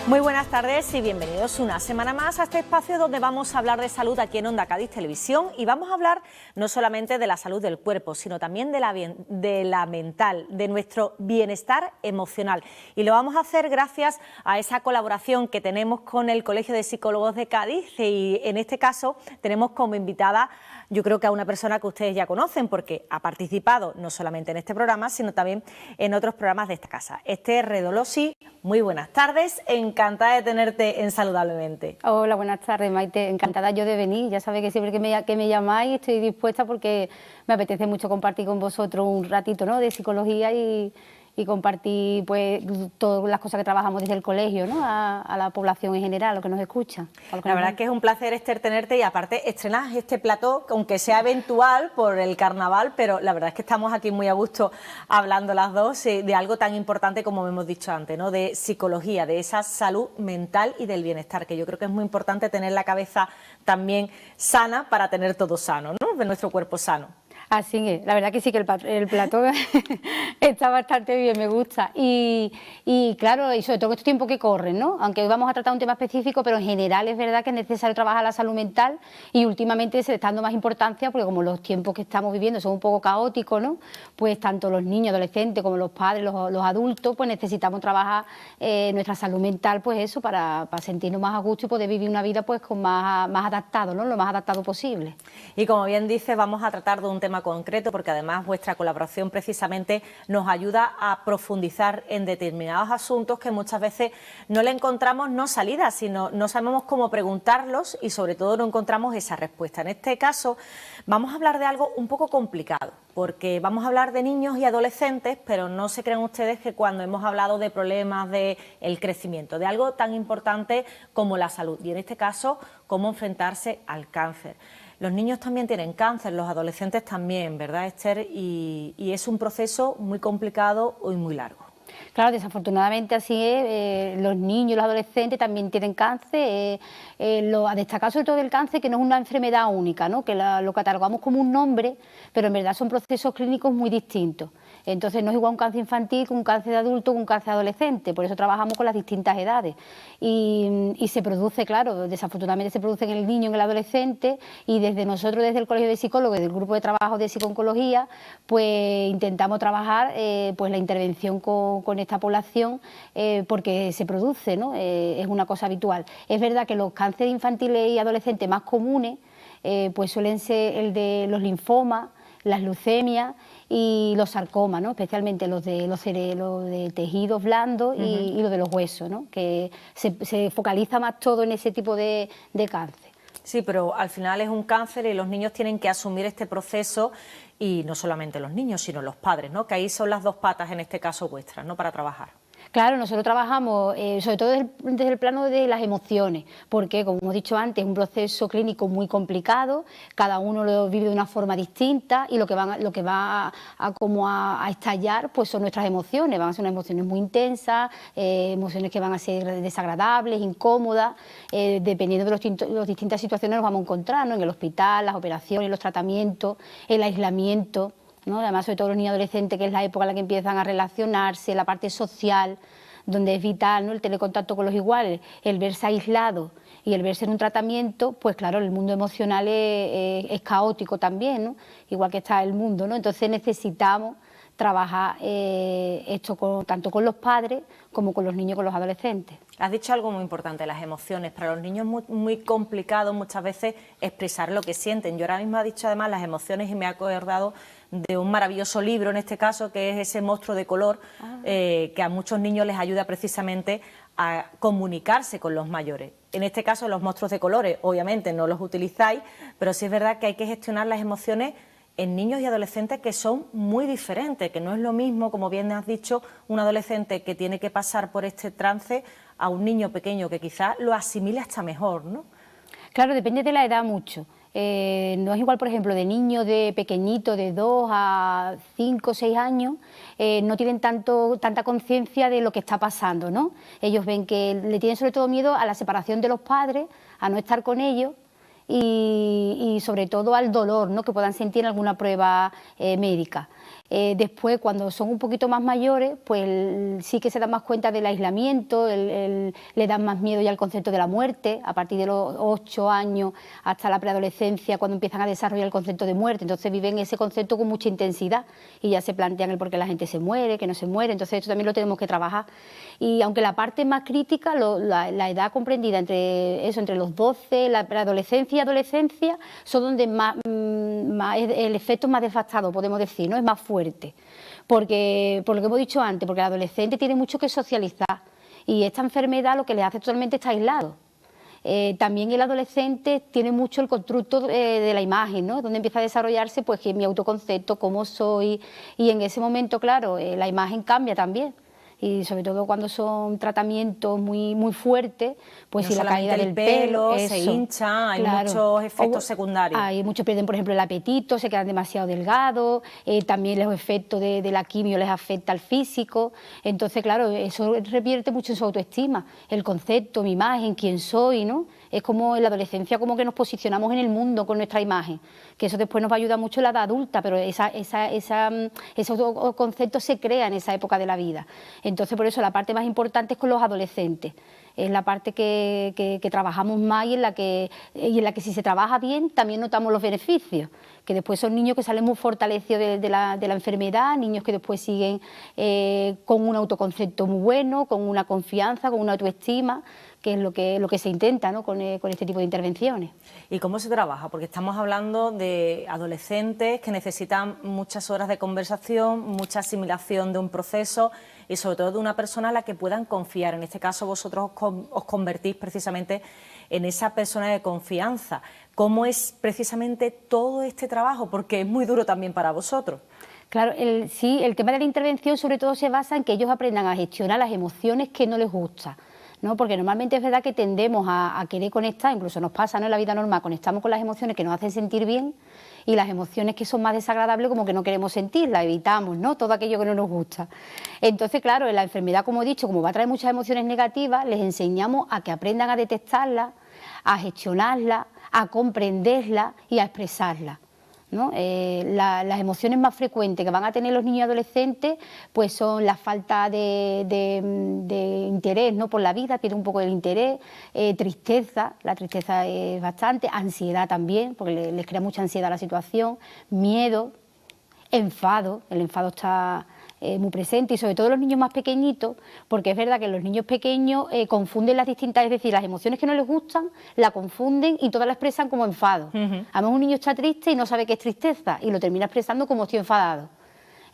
Muy buenas tardes y bienvenidos una semana más a este espacio donde vamos a hablar de salud aquí en Onda Cádiz Televisión, y vamos a hablar no solamente de la salud del cuerpo, sino también de la mental, de nuestro bienestar emocional. Y lo vamos a hacer gracias a esa colaboración que tenemos con el Colegio de Psicólogos de Cádiz, y en este caso tenemos como invitada, yo creo que a una persona que ustedes ya conocen porque ha participado no solamente en este programa, sino también en otros programas de esta casa. Esther Redolosi, muy buenas tardes, encantada de tenerte en Saludablemente. Hola, buenas tardes, Maite, encantada yo de venir. Ya sabéis que siempre que me llamáis estoy dispuesta porque me apetece mucho compartir con vosotros un ratito, ¿no?, de psicología y compartir pues todas las cosas que trabajamos desde el colegio, ¿no?, a la población en general, lo que nos escucha. La verdad que es un placer, Esther, tenerte, y aparte estrenas este plató, aunque sea eventual por el carnaval, pero la verdad es que estamos aquí muy a gusto hablando las dos de algo tan importante como hemos dicho antes, ¿no?, de psicología, de esa salud mental y del bienestar, que yo creo que es muy importante tener la cabeza también sana para tener todo sano, ¿no?, de nuestro cuerpo sano. Así es, la verdad que sí, que el plató está bastante bien, me gusta. Y claro, y sobre todo estos tiempos que corren, ¿no? Aunque hoy vamos a tratar un tema específico, pero en general es verdad que es necesario trabajar la salud mental, y últimamente se le está dando más importancia porque como los tiempos que estamos viviendo son un poco caóticos, ¿no?, pues tanto los niños, adolescentes, como los padres, los adultos, pues necesitamos trabajar nuestra salud mental, pues eso, para sentirnos más a gusto y poder vivir una vida pues con más adaptado, ¿no?, lo más adaptado posible. Y como bien dices, vamos a tratar de un tema concreto porque además vuestra colaboración precisamente nos ayuda a profundizar en determinados asuntos que muchas veces no le encontramos no salida, sino no sabemos cómo preguntarlos y sobre todo no encontramos esa respuesta. En este caso vamos a hablar de algo un poco complicado porque vamos a hablar de niños y adolescentes, pero no se crean ustedes que cuando hemos hablado de problemas del crecimiento, de algo tan importante como la salud y en este caso cómo enfrentarse al cáncer. Los niños también tienen cáncer, los adolescentes también, ¿verdad, Esther? Y es un proceso muy complicado y muy largo. Claro, desafortunadamente así es, los niños y los adolescentes también tienen cáncer, a destacar sobre todo el cáncer, que no es una enfermedad única, ¿no?, que lo catalogamos como un nombre, pero en verdad son procesos clínicos muy distintos. Entonces no es igual un cáncer infantil que un cáncer de adulto que un cáncer adolescente, por eso trabajamos con las distintas edades. Y se produce, claro, desafortunadamente se produce en el niño, en el adolescente, y desde nosotros, desde el Colegio de Psicólogos y del Grupo de Trabajo de Psico-Oncología, pues intentamos trabajar pues la intervención con esta población porque se produce, ¿no?, es una cosa habitual. Es verdad que los cánceres infantiles y adolescentes más comunes pues suelen ser el de los linfomas, las leucemias y los sarcomas, ¿no?, especialmente los de tejidos blandos y los de los huesos, ¿no?, que se focaliza más todo en ese tipo de cáncer. Sí, pero al final es un cáncer y los niños tienen que asumir este proceso, y no solamente los niños, sino los padres, ¿no?, que ahí son las dos patas en este caso vuestras, ¿no?, para trabajar. Claro, nosotros trabajamos sobre todo desde el plano de las emociones, porque, como hemos dicho antes, es un proceso clínico muy complicado, cada uno lo vive de una forma distinta y lo que va a estallar pues son nuestras emociones, van a ser unas emociones muy intensas, emociones que van a ser desagradables, incómodas, dependiendo de las distintas situaciones nos vamos a encontrar, ¿no?, en el hospital, las operaciones, los tratamientos, el aislamiento, ¿no?, además sobre todo los niños y adolescentes, que es la época en la que empiezan a relacionarse, la parte social, donde es vital, ¿no?, el tener contacto con los iguales, el verse aislado y el verse en un tratamiento, pues claro, el mundo emocional es caótico también, ¿no?, igual que está el mundo, ¿no?, entonces necesitamos trabajar esto tanto con los padres como con los niños y con los adolescentes. Has dicho algo muy importante, las emociones. Para los niños es muy complicado muchas veces expresar lo que sienten. Yo ahora mismo he dicho además las emociones y me he acordado de un maravilloso libro, en este caso, que es ese Monstruo de color, que a muchos niños les ayuda precisamente a comunicarse con los mayores. En este caso, los monstruos de colores, obviamente no los utilizáis, pero sí es verdad que hay que gestionar las emociones en niños y adolescentes que son muy diferentes, que no es lo mismo, como bien has dicho, un adolescente que tiene que pasar por este trance a un niño pequeño que quizás lo asimile hasta mejor, ¿no? Claro, depende de la edad mucho. No es igual, por ejemplo, de niños de pequeñito, de 2 a 5 o 6 años, no tienen tanta conciencia de lo que está pasando, ¿no? Ellos ven que le tienen sobre todo miedo a la separación de los padres, a no estar con ellos, y y sobre todo al dolor, ¿no?, que puedan sentir en alguna prueba médica. Después, cuando son un poquito más mayores, pues sí que se dan más cuenta del aislamiento, le dan más miedo ya al concepto de la muerte, a partir de los 8 años hasta la preadolescencia, cuando empiezan a desarrollar el concepto de muerte. Entonces viven ese concepto con mucha intensidad y ya se plantean el por qué la gente se muere, que no se muere. Entonces esto también lo tenemos que trabajar. Y aunque la parte más crítica, la edad comprendida entre los 12, la preadolescencia y adolescencia, son donde más el efecto es más devastador, podemos decir, ¿no?, es más fuerte. Porque, por lo que hemos dicho antes, porque el adolescente tiene mucho que socializar y esta enfermedad lo que le hace totalmente es aislado. También el adolescente tiene mucho el constructo de la imagen, ¿no?, donde empieza a desarrollarse pues que mi autoconcepto, cómo soy, y en ese momento, claro, la imagen cambia también. Y sobre todo cuando son tratamientos muy fuertes, pues no si la caída del pelo se hincha, hay muchos efectos secundarios. Hay muchos pierden, por ejemplo, el apetito, se quedan demasiado delgados, también los efectos de la quimio les afecta al físico. Entonces, claro, eso revierte mucho en su autoestima, el concepto, mi imagen, quién soy, ¿no? Es como en la adolescencia, como que nos posicionamos en el mundo con nuestra imagen, que eso después nos va a ayudar mucho en la edad adulta, pero ese autoconcepto se crea en esa época de la vida. Entonces, por eso la parte más importante es con los adolescentes. Es la parte que trabajamos más y en la que si se trabaja bien también notamos los beneficios, que después son niños que salen muy fortalecidos de la enfermedad, niños que después siguen con un autoconcepto muy bueno, con una confianza, con una autoestima, que es lo que se intenta, ¿no?, con este tipo de intervenciones. ¿Y cómo se trabaja? Porque estamos hablando de adolescentes que necesitan muchas horas de conversación, mucha asimilación de un proceso y sobre todo de una persona a la que puedan confiar. En este caso vosotros os convertís precisamente en esa persona de confianza. ¿Cómo es precisamente todo este trabajo? Porque es muy duro también para vosotros. Claro, sí, el tema de la intervención sobre todo se basa en que ellos aprendan a gestionar las emociones que no les gustan, ¿no? Porque normalmente es verdad que tendemos a querer conectar, incluso nos pasa, ¿no?, en la vida normal, conectamos con las emociones que nos hacen sentir bien y las emociones que son más desagradables como que no queremos sentir, las evitamos, ¿no?, todo aquello que no nos gusta. Entonces, claro, en la enfermedad, como he dicho, como va a traer muchas emociones negativas, les enseñamos a que aprendan a detectarlas, a gestionarlas, a comprenderlas y a expresarlas, ¿no? Las emociones más frecuentes que van a tener los niños y adolescentes pues son la falta de interés, ¿no?, por la vida, pierde un poco el interés, tristeza, la tristeza es bastante, ansiedad también, porque les crea mucha ansiedad la situación, miedo, enfado, el enfado está muy presente y sobre todo los niños más pequeñitos, porque es verdad que los niños pequeños confunden las distintas, es decir, las emociones que no les gustan la confunden y todas la expresan como enfado. Además un niño está triste y no sabe qué es tristeza y lo termina expresando como estoy enfadado.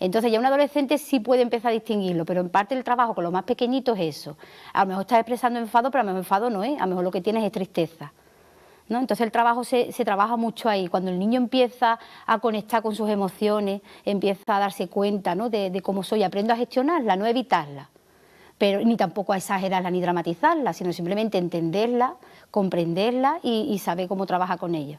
Entonces ya un adolescente sí puede empezar a distinguirlo, pero en parte el trabajo con los más pequeñitos es eso. A lo mejor está expresando enfado, pero a lo mejor enfado no es, a lo mejor lo que tienes es tristeza, ¿no? Entonces el trabajo se trabaja mucho ahí, cuando el niño empieza a conectar con sus emociones, empieza a darse cuenta, ¿no?, de cómo soy, aprendo a gestionarla, no evitarla, pero ni tampoco a exagerarla ni dramatizarla, sino simplemente entenderla, comprenderla y saber cómo trabaja con ella.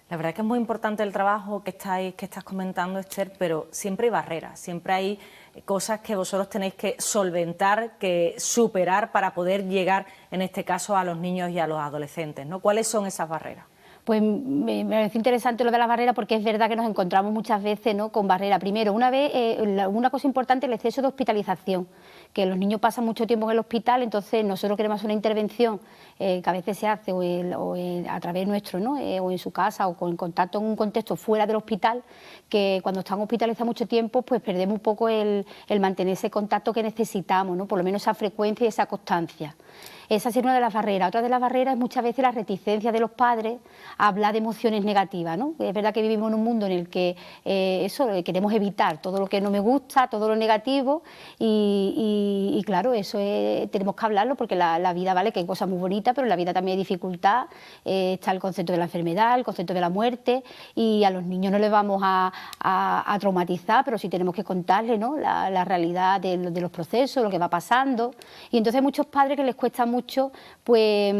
La verdad es que es muy importante el trabajo que estás comentando, Esther, pero siempre hay barreras, siempre hay cosas que vosotros tenéis que solventar, que superar para poder llegar, en este caso, a los niños y a los adolescentes, ¿no? ¿Cuáles son esas barreras? Pues me parece interesante lo de las barreras porque es verdad que nos encontramos muchas veces, ¿no?, con barreras. Primero, una cosa importante es el exceso de hospitalización, que los niños pasan mucho tiempo en el hospital, entonces nosotros queremos hacer una intervención que a veces se hace a través nuestro, ¿no?, o en su casa o con contacto en un contexto fuera del hospital, que cuando están hospitalizados mucho tiempo pues perdemos un poco el mantener ese contacto que necesitamos, ¿no?, por lo menos esa frecuencia y esa constancia. Esa sería una de las barreras. Otra de las barreras es muchas veces la reticencia de los padres a hablar de emociones negativas, ¿no? Es verdad que vivimos en un mundo en el que queremos evitar todo lo que no me gusta, todo lo negativo y claro, eso tenemos que hablarlo porque la vida, vale, que hay cosas muy bonitas, pero en la vida también hay dificultad, está el concepto de la enfermedad, el concepto de la muerte y a los niños no les vamos a traumatizar, pero sí tenemos que contarles, ¿no?, la realidad de los procesos, lo que va pasando y entonces hay muchos padres que les cuesta mucho pues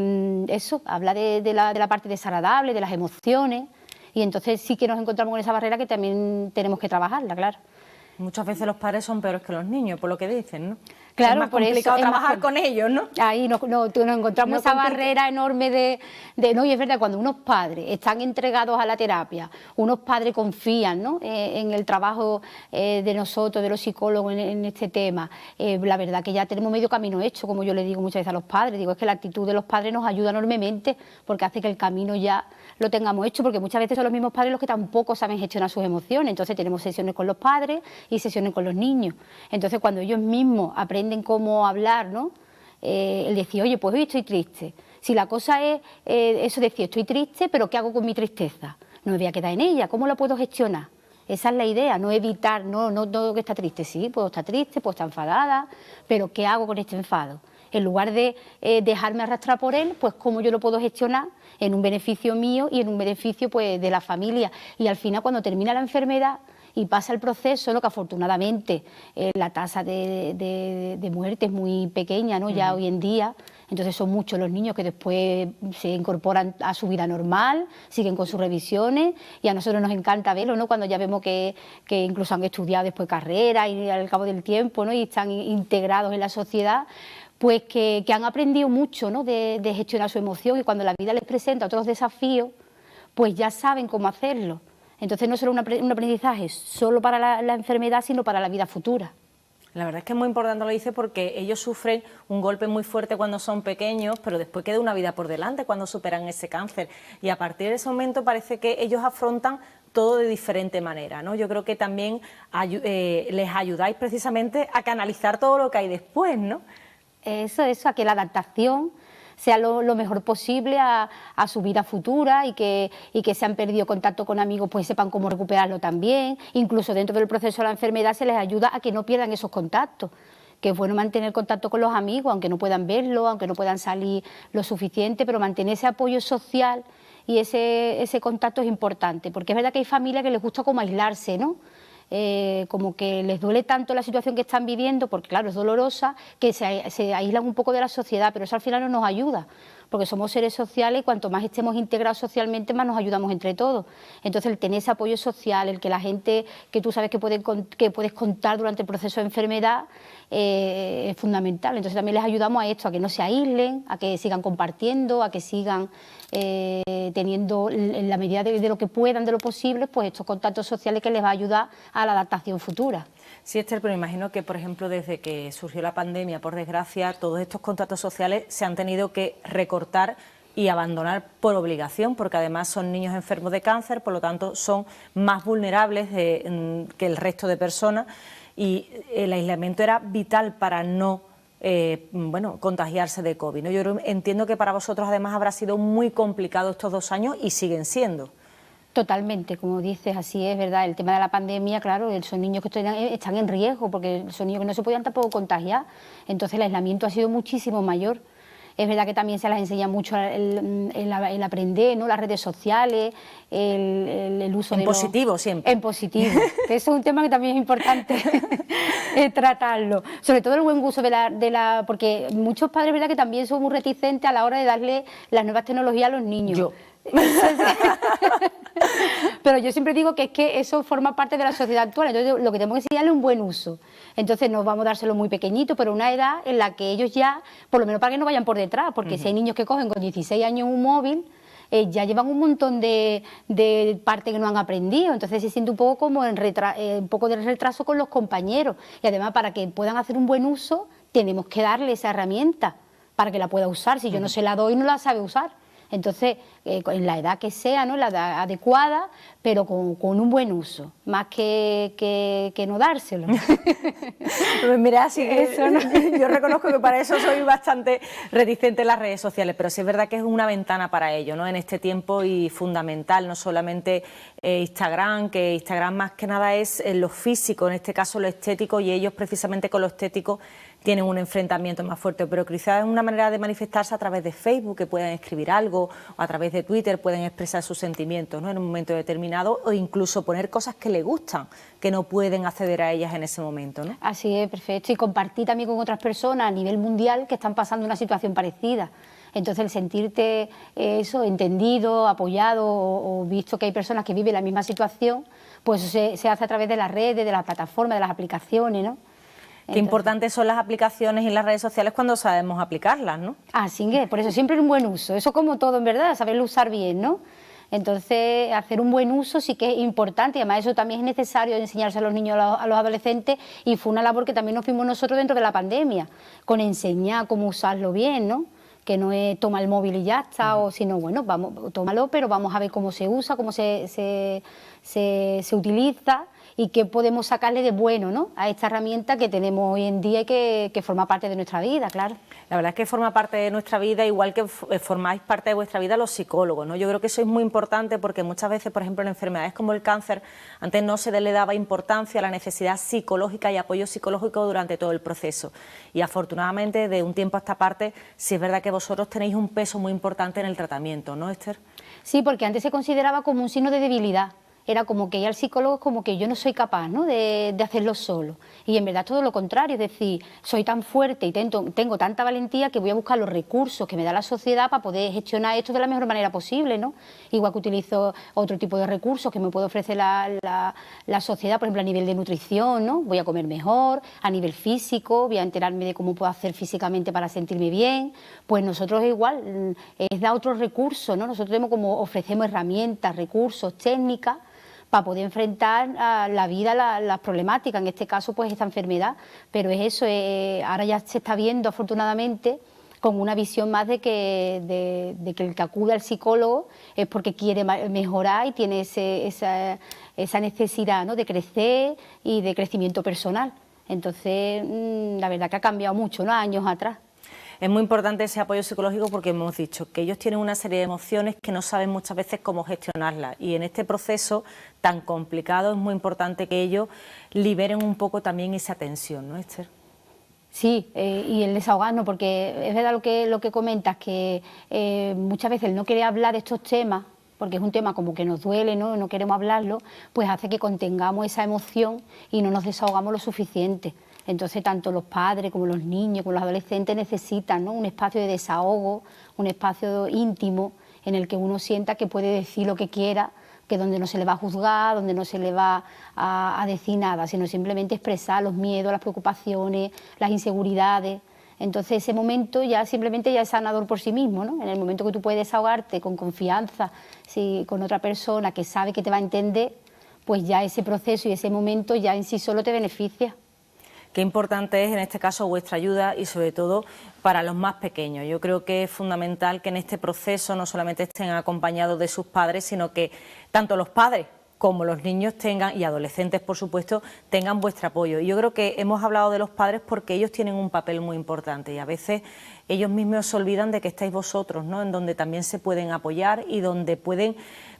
eso, habla de la parte desagradable, de las emociones y entonces sí que nos encontramos con esa barrera que también tenemos que trabajarla, claro. Muchas veces los padres son peores que los niños, por lo que dicen, ¿no? Claro, es más por eso complicado es más trabajar con ellos, ¿no? Ahí nos encontramos esa barrera enorme no, y es verdad, cuando unos padres están entregados a la terapia, unos padres confían, ¿no?, en el trabajo de nosotros, de los psicólogos en este tema, la verdad que ya tenemos medio camino hecho, como yo le digo muchas veces a los padres, digo, es que la actitud de los padres nos ayuda enormemente porque hace que el camino ya lo tengamos hecho, porque muchas veces son los mismos padres los que tampoco saben gestionar sus emociones, entonces tenemos sesiones con los padres y sesiones con los niños, entonces cuando ellos mismos aprenden cómo hablar, ¿no?, el decir, oye, pues hoy estoy triste. Si la cosa es eso, decir, estoy triste, pero ¿qué hago con mi tristeza? No me voy a quedar en ella, ¿cómo la puedo gestionar? Esa es la idea, no evitar, no que está triste, sí, puedo estar triste, puedo estar enfadada, pero ¿qué hago con este enfado? En lugar de dejarme arrastrar por él, pues cómo yo lo puedo gestionar en un beneficio mío y en un beneficio pues de la familia. Y al final, cuando termina la enfermedad y pasa el proceso, lo que afortunadamente la tasa de muerte es muy pequeña, ¿no?, ya hoy en día, entonces son muchos los niños que después se incorporan a su vida normal, siguen con sus revisiones y a nosotros nos encanta verlo, ¿no?, cuando ya vemos que incluso han estudiado después carrera y al cabo del tiempo, ¿no?, y están integrados en la sociedad, pues que han aprendido mucho, ¿no?, de gestionar su emoción, y cuando la vida les presenta otros desafíos, pues ya saben cómo hacerlo. Entonces no es solo un aprendizaje solo para la enfermedad, sino para la vida futura. La verdad es que es muy importante lo que dice, porque ellos sufren un golpe muy fuerte cuando son pequeños, pero después queda una vida por delante cuando superan ese cáncer. Y a partir de ese momento parece que ellos afrontan todo de diferente manera, ¿no? Yo creo que también les ayudáis precisamente a canalizar todo lo que hay después, ¿no? Eso, a que la adaptación sea lo mejor posible a su vida futura, y que se han perdido contacto con amigos, pues sepan cómo recuperarlo también. Incluso dentro del proceso de la enfermedad se les ayuda a que no pierdan esos contactos, que es bueno mantener contacto con los amigos, aunque no puedan verlo, aunque no puedan salir lo suficiente, pero mantener ese apoyo social y ese contacto es importante, porque es verdad que hay familias que les gusta como aislarse, ¿no? Como que les duele tanto la situación que están viviendo, porque claro, es dolorosa, que se aíslan un poco de la sociedad, pero eso al final no nos ayuda, porque somos seres sociales y cuanto más estemos integrados socialmente, más nos ayudamos entre todos. Entonces, el tener ese apoyo social, el que la gente que tú sabes que puedes contar durante el proceso de enfermedad, es fundamental. Entonces, también les ayudamos a esto, a que no se aíslen, a que sigan compartiendo, a que sigan teniendo, en la medida de lo que puedan, de lo posible, pues estos contactos sociales que les va a ayudar a la adaptación futura. Sí, Esther, pero imagino que, por ejemplo, desde que surgió la pandemia, por desgracia, todos estos contactos sociales se han tenido que recortar y abandonar por obligación, porque además son niños enfermos de cáncer, por lo tanto son más vulnerables que el resto de personas, y el aislamiento era vital para no contagiarse de COVID, ¿no? Yo entiendo que para vosotros además habrá sido muy complicado estos 2 años y siguen siendo. Totalmente, como dices, así es, ¿verdad? El tema de la pandemia, claro, son niños que están en riesgo, porque son niños que no se podían tampoco contagiar, entonces el aislamiento ha sido muchísimo mayor. Es verdad que también se les enseña mucho el aprender, ¿no?, las redes sociales, el uso de... En positivo siempre. En positivo, que eso es un tema que también es importante tratarlo. Sobre todo el buen uso porque muchos padres, ¿verdad?, que también son muy reticentes a la hora de darle las nuevas tecnologías a los niños. Yo. Pero yo siempre digo que es que eso forma parte de la sociedad actual, entonces lo que tenemos que enseñarle es un buen uso. Entonces nos vamos a dárselo muy pequeñito, pero una edad en la que ellos ya, por lo menos para que no vayan por detrás, porque si hay niños que cogen con 16 años un móvil, ya llevan un montón de parte que no han aprendido, entonces se siente un poco como un poco de retraso con los compañeros, y además para que puedan hacer un buen uso tenemos que darle esa herramienta para que la pueda usar. Si yo no se la doy, no la sabe usar. Entonces, en la edad que sea, ¿no?, la edad adecuada, pero con un buen uso, más que no dárselo. Pues mira, así que eso, ¿no? Yo reconozco que para eso soy bastante reticente en las redes sociales, pero sí es verdad que es una ventana para ello, ¿no?, en este tiempo, y fundamental, no solamente Instagram, que Instagram más que nada es lo físico, en este caso lo estético, y ellos precisamente con lo estético tienen un enfrentamiento más fuerte, pero quizás es una manera de manifestarse a través de Facebook, que puedan escribir algo, o a través de Twitter pueden expresar sus sentimientos, ¿no?, en un momento determinado, o incluso poner cosas que les gustan, que no pueden acceder a ellas en ese momento, ¿no? Así es, perfecto, y compartir también con otras personas a nivel mundial que están pasando una situación parecida. Entonces, el sentirte entendido, apoyado, o visto que hay personas que viven la misma situación, pues se hace a través de las redes, de las plataformas, de las aplicaciones, ¿no? Qué importantes son las aplicaciones y las redes sociales cuando sabemos aplicarlas, ¿no? Así que, por eso siempre un buen uso, eso como todo en verdad, saberlo usar bien, ¿no? Entonces, hacer un buen uso sí que es importante y además eso también es necesario enseñarse a los niños, a los adolescentes, y fue una labor que también nos fuimos nosotros dentro de la pandemia, con enseñar cómo usarlo bien, ¿no? Que no es toma el móvil y ya está, o sino, bueno, vamos, tómalo, pero vamos a ver cómo se usa, cómo se utiliza y qué podemos sacarle de bueno, ¿no?, a esta herramienta que tenemos hoy en día y que forma parte de nuestra vida, claro. La verdad es que forma parte de nuestra vida, igual que formáis parte de vuestra vida los psicólogos, ¿no? Yo creo que eso es muy importante porque muchas veces, por ejemplo, en enfermedades como el cáncer, antes no se le daba importancia a la necesidad psicológica y apoyo psicológico durante todo el proceso. Y afortunadamente, de un tiempo a esta parte, sí es verdad que vosotros tenéis un peso muy importante en el tratamiento, ¿no, Esther? Sí, porque antes se consideraba como un signo de debilidad. Era como que ya el psicólogo es como que yo no soy capaz, ¿no?, de hacerlo solo. Y en verdad todo lo contrario, es decir, soy tan fuerte y tengo tanta valentía que voy a buscar los recursos que me da la sociedad para poder gestionar esto de la mejor manera posible, ¿no? Igual que utilizo otro tipo de recursos que me puede ofrecer la sociedad, por ejemplo, a nivel de nutrición, ¿no? Voy a comer mejor, a nivel físico, voy a enterarme de cómo puedo hacer físicamente para sentirme bien. Pues nosotros igual, es dar otros recursos, ¿no? Nosotros ofrecemos herramientas, recursos, técnicas, para poder enfrentar a la vida, las problemáticas, en este caso pues esta enfermedad, pero es eso, ahora ya se está viendo afortunadamente con una visión más de que el que acude al psicólogo es porque quiere mejorar y tiene esa necesidad, ¿no?, de crecer y de crecimiento personal. Entonces, la verdad que ha cambiado mucho, ¿no?, años atrás. Es muy importante ese apoyo psicológico porque hemos dicho que ellos tienen una serie de emociones que no saben muchas veces cómo gestionarlas, y en este proceso tan complicado es muy importante que ellos liberen un poco también esa tensión, ¿no, Esther? Sí, y el desahogarnos, porque es verdad lo que comentas, que muchas veces el no querer hablar de estos temas, porque es un tema como que nos duele, ¿no?, no queremos hablarlo, pues hace que contengamos esa emoción y no nos desahogamos lo suficiente. Entonces, tanto los padres como los niños, como los adolescentes necesitan, ¿no?, un espacio de desahogo, un espacio íntimo en el que uno sienta que puede decir lo que quiera, que donde no se le va a juzgar, donde no se le va a decir nada, sino simplemente expresar los miedos, las preocupaciones, las inseguridades. Entonces, ese momento ya simplemente ya es sanador por sí mismo, ¿no? En el momento que tú puedes desahogarte con confianza, con otra persona que sabe que te va a entender, pues ya ese proceso y ese momento ya en sí solo te beneficia. Qué importante es en este caso vuestra ayuda y sobre todo para los más pequeños. Yo creo que es fundamental que en este proceso no solamente estén acompañados de sus padres, sino que tanto los padres como los niños tengan, y adolescentes por supuesto, tengan vuestro apoyo. Y yo creo que hemos hablado de los padres porque ellos tienen un papel muy importante y a veces ellos mismos se olvidan de que estáis vosotros, ¿no?, en donde también se pueden apoyar y donde pueden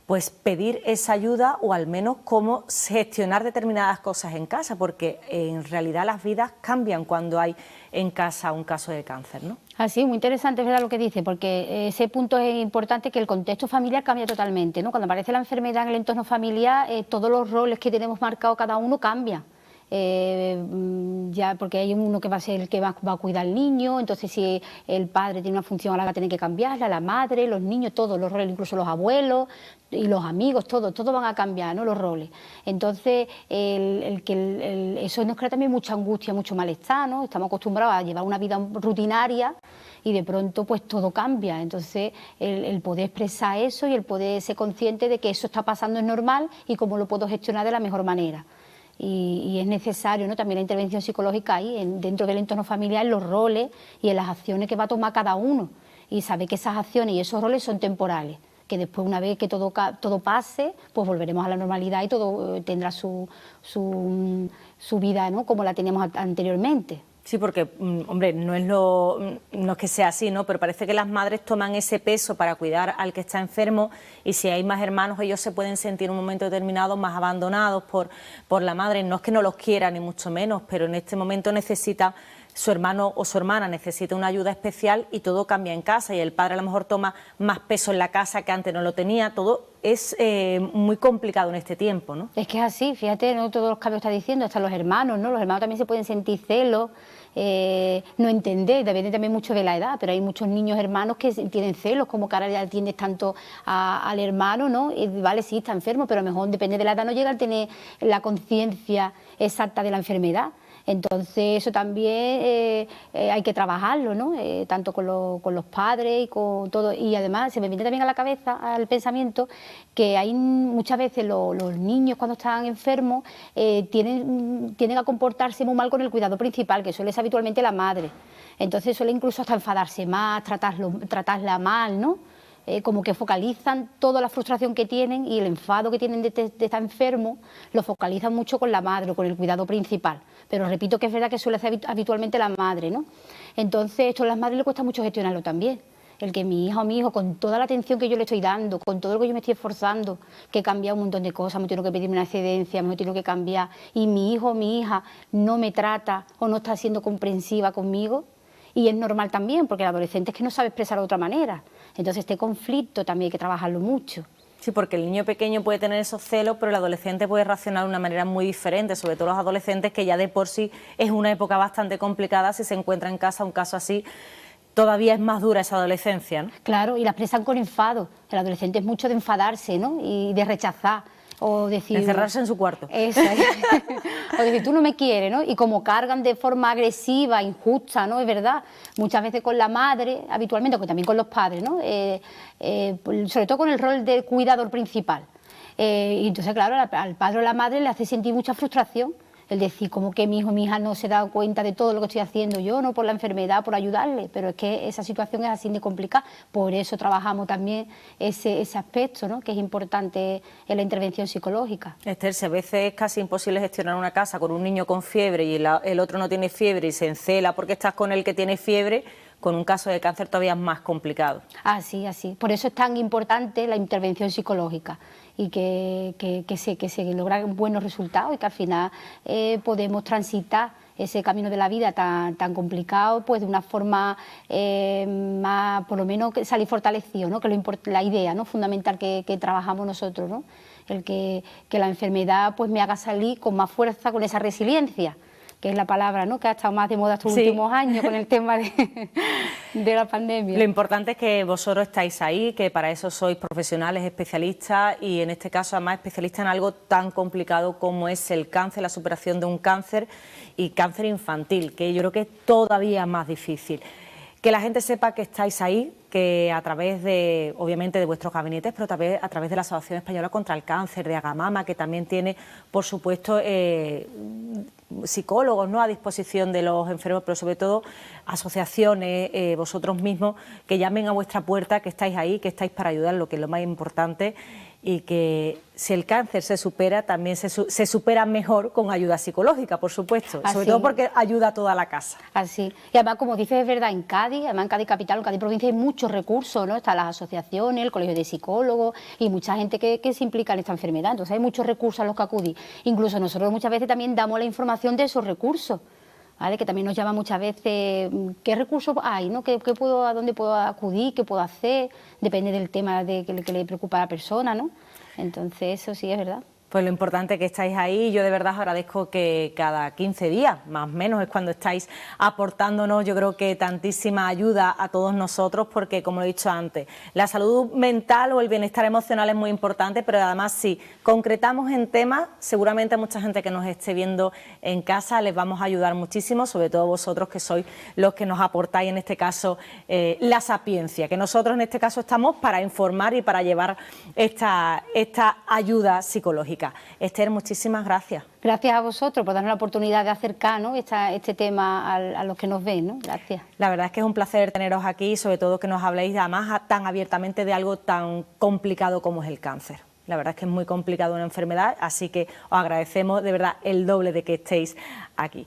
pues pedir esa ayuda o al menos cómo gestionar determinadas cosas en casa, porque en realidad las vidas cambian cuando hay en casa un caso de cáncer, ¿no? Así, muy interesante, es verdad lo que dice, porque ese punto es importante, que el contexto familiar cambia totalmente, ¿no? Cuando aparece la enfermedad en el entorno familiar, todos los roles que tenemos marcados cada uno cambian. Ya porque hay uno que va a ser el que va a cuidar al niño, entonces si el padre tiene una función ahora va a tener que cambiarla, la madre, los niños, todos los roles, incluso los abuelos y los amigos, todos van a cambiar, ¿no?, los roles. Entonces eso nos crea también mucha angustia, mucho malestar, ¿no? Estamos acostumbrados a llevar una vida rutinaria y de pronto pues todo cambia. Entonces el poder expresar eso y el poder ser consciente de que eso está pasando es normal y cómo lo puedo gestionar de la mejor manera. Y es necesario, ¿no?, también la intervención psicológica ahí, dentro del entorno familiar, en los roles y en las acciones que va a tomar cada uno. Y saber que esas acciones y esos roles son temporales, que después, una vez que todo pase, pues volveremos a la normalidad y todo tendrá su vida, ¿no?, como la teníamos anteriormente. Sí, porque, hombre, no es que sea así, ¿no?, pero parece que las madres toman ese peso para cuidar al que está enfermo y si hay más hermanos ellos se pueden sentir en un momento determinado más abandonados por la madre. No es que no los quiera ni mucho menos, pero en este momento necesita, su hermano o su hermana necesita una ayuda especial y todo cambia en casa y el padre a lo mejor toma más peso en la casa que antes no lo tenía. Todo es muy complicado en este tiempo, ¿no? Es que es así, fíjate, no todos los cambios está diciendo, hasta los hermanos, ¿no? Los hermanos también se pueden sentir celos, no entender, depende también mucho de la edad, pero hay muchos niños hermanos que tienen celos, como que ahora ya atiendes tanto al hermano, ¿no? Y vale, sí, está enfermo, pero a lo mejor depende de la edad, no llega a tener la conciencia exacta de la enfermedad. Entonces eso también hay que trabajarlo, ¿no? Tanto con los padres y con todo. Y además se me viene también a la cabeza, al pensamiento, que hay muchas veces los niños cuando están enfermos tienden a comportarse muy mal con el cuidado principal, que suele ser habitualmente la madre. Entonces suele incluso hasta enfadarse más, tratarla mal, ¿no? Como que focalizan toda la frustración que tienen y el enfado que tienen de estar enfermo, lo focalizan mucho con la madre o con el cuidado principal. Pero repito que es verdad que suele ser habitualmente la madre, ¿no? Entonces esto a las madres les cuesta mucho gestionarlo también. El que mi hija o mi hijo, con toda la atención que yo le estoy dando, con todo lo que yo me estoy esforzando, que he cambiado un montón de cosas, me tengo que pedirme una excedencia, me tengo que cambiar, y mi hijo o mi hija no me trata o no está siendo comprensiva conmigo. Y es normal también, porque el adolescente es que no sabe expresar de otra manera. Entonces este conflicto también hay que trabajarlo mucho. Sí, porque el niño pequeño puede tener esos celos, pero el adolescente puede reaccionar de una manera muy diferente, sobre todo los adolescentes, que ya de por sí es una época bastante complicada. Si se encuentra en casa un caso así, todavía es más dura esa adolescencia, ¿no? Claro, y la expresan con enfado. El adolescente es mucho de enfadarse, ¿no? Y de rechazar. O decir, encerrarse en su cuarto. Eso, o decir, tú no me quieres, ¿no? Y como cargan de forma agresiva, injusta, ¿no? Es verdad, muchas veces con la madre, habitualmente, aunque también con los padres, ¿no? Sobre todo con el rol del cuidador principal. Y entonces, claro, al padre o la madre le hace sentir mucha frustración el decir como que mi hijo o mi hija no se da cuenta de todo lo que estoy haciendo yo, no por la enfermedad, por ayudarle, pero es que esa situación es así de complicada. Por eso trabajamos también ese aspecto, ¿no? Que es importante en la intervención psicológica. Esther, si a veces es casi imposible gestionar una casa con un niño con fiebre y el otro no tiene fiebre y se encela porque estás con el que tiene fiebre, con un caso de cáncer todavía es más complicado. Así. Por eso es tan importante la intervención psicológica y que se logran buenos resultados y que al final podemos transitar ese camino de la vida tan complicado, pues de una forma más, por lo menos, salir fortalecido, ¿no? Que la idea, ¿no? Fundamental que trabajamos nosotros, ¿no? El que la enfermedad pues me haga salir con más fuerza, con esa resiliencia, que es la palabra, ¿no? Que ha estado más de moda estos últimos años con el tema de la pandemia. Lo importante es que vosotros estáis ahí, que para eso sois profesionales, especialistas, y en este caso además especialistas en algo tan complicado como es el cáncer, la superación de un cáncer y cáncer infantil, que yo creo que es todavía más difícil. Que la gente sepa que estáis ahí, que a través de, obviamente, de vuestros gabinetes, pero también a través de la Asociación Española contra el Cáncer, de Agamama, que también tiene, por supuesto, psicólogos, ¿no?, a disposición de los enfermos, pero sobre todo asociaciones, vosotros mismos, que llamen a vuestra puerta, que estáis ahí, que estáis para ayudar, lo que es lo más importante, y que si el cáncer se supera, también se supera mejor con ayuda psicológica, por supuesto, sobre todo porque ayuda a toda la casa. Así, y además, como dices, es verdad, en Cádiz, además en Cádiz capital, en Cádiz provincia hay muchos recursos, ¿no? Están las asociaciones, el colegio de psicólogos y mucha gente que se implica en esta enfermedad, entonces hay muchos recursos a los que acudir. Incluso nosotros muchas veces también damos la información de esos recursos, ¿vale? Que también nos llama muchas veces qué recursos hay, ¿no? ¿A dónde puedo acudir, qué puedo hacer? Depende del tema que le preocupa a la persona, ¿no? Entonces eso sí es verdad. Pues lo importante es que estáis ahí. Yo de verdad agradezco que cada 15 días, más o menos, es cuando estáis aportándonos, yo creo que tantísima ayuda a todos nosotros, porque, como lo he dicho antes, la salud mental o el bienestar emocional es muy importante, pero además si concretamos en temas, seguramente a mucha gente que nos esté viendo en casa les vamos a ayudar muchísimo, sobre todo vosotros que sois los que nos aportáis en este caso la sapiencia, que nosotros en este caso estamos para informar y para llevar esta ayuda psicológica. Esther, muchísimas gracias. Gracias a vosotros por darnos la oportunidad de acercar, ¿no?, este tema a los que nos ven, ¿no? Gracias. La verdad es que es un placer teneros aquí y sobre todo que nos habléis además tan abiertamente de algo tan complicado como es el cáncer. La verdad es que es muy complicado una enfermedad, así que os agradecemos de verdad el doble de que estéis aquí.